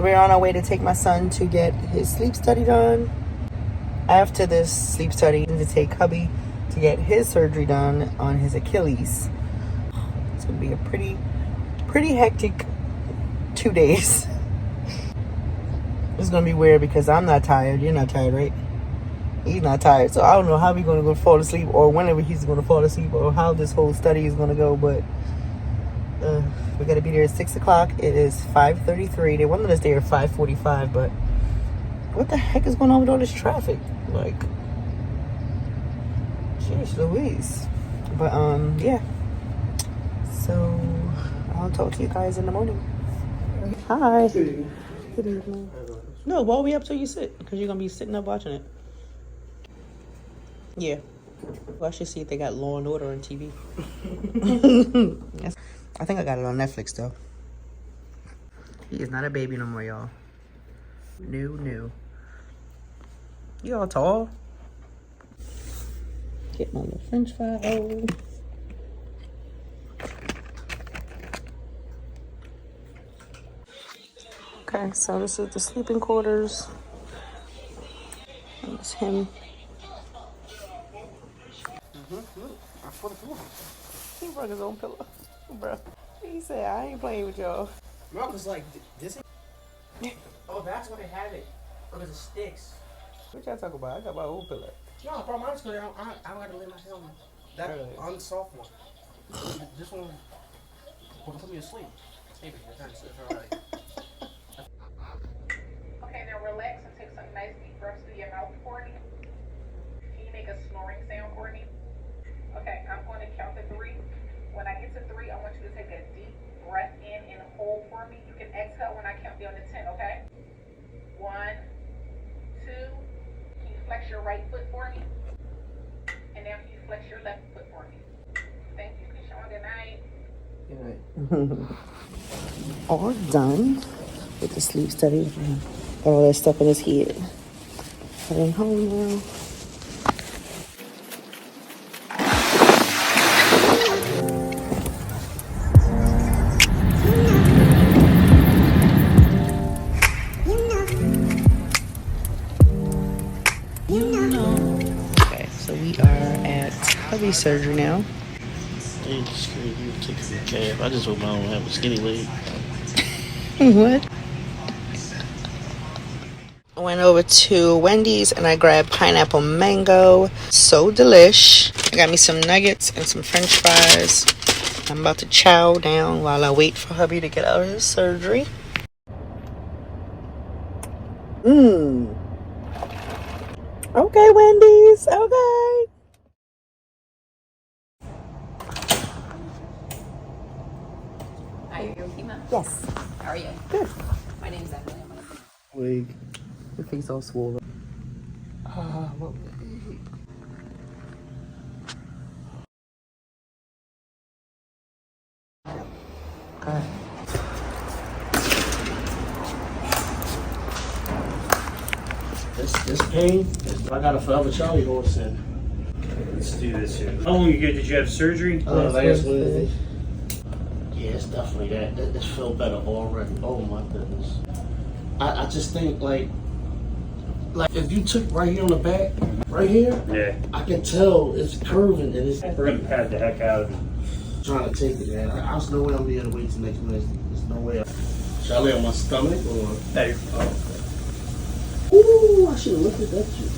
So we're on our way to take my son to get his sleep study done. After this sleep study, to take hubby to get his surgery done on his Achilles. It's gonna be a pretty hectic 2 days. It's gonna be weird because I'm not tired. You're not tired, right? He's not tired, so I don't know how we're gonna go fall asleep, or whenever he's gonna fall asleep, or how this whole study is gonna go. But we gotta be there at 6 o'clock. It is 5:33. They wanted us there at 5:45, but what the heck is going on with all this traffic? Like, jeez Louise. But yeah. So I'll talk to you guys in the morning. Hi. Good evening. No, why are we up till you sit? Because you're gonna be sitting up watching it. Yeah. Well, I should see if they got Law and Order on TV. Yes. I think I got it on Netflix though. He is not a baby no more, y'all. No. You all tall. Get my little French fry roll. Okay, so this is the sleeping quarters. That's him. He brought his own pillow, bro. He said, "I ain't playing with y'all." Mark was like, "This." Oh, that's why they have it. Because it sticks. What y'all talking about? I got my own pillow. No, bro, mine's good. I don't got to lay myself that on the soft one. This one will put me to sleep. Maybe it's alright. Okay, now relax and take some nice deep breaths through your mouth, Courtney. Can you make a snoring sound, Courtney? Okay, I'm going to count to 3. When I get to 3, I want you to take a deep breath in and hold for me. You can exhale when I count down to 10, okay? 1, 2. Can you flex your right foot for me? And now can you flex your left foot for me? Thank you, Keyshawn. Good night. Good night. All done with the sleep study. All that stuff in his head. Heading home now. Okay, so we are at hubby surgery now. They just gonna you take a cab. I just hope I don't have a skinny leg. What? I went over to Wendy's and I grabbed pineapple mango. So delish. I got me some nuggets and some french fries. I'm about to chow down while I wait for hubby to get out of his surgery. Okay, Wendy's. Okay. Hi, you're HOWKIMA? Yes. How are you? Good. My name's Emily. I'm gonna Wig. Your face all swollen. What? Okay. This pain, I got a forever Charlie horse in. Let's do this here. How long ago did you have surgery? Last Wednesday. Yeah, it's definitely that. This feel better already. Oh my goodness. I just think like if you took right here on the back, right here, Yeah. I can tell it's curving and it's We're gonna pat the heck out of it. trying to take it, man. There's no way I'm gonna be able to wait till next Wednesday. There's no way. Should I lay on my stomach or? Hey. Ooh, I should have looked at that shit.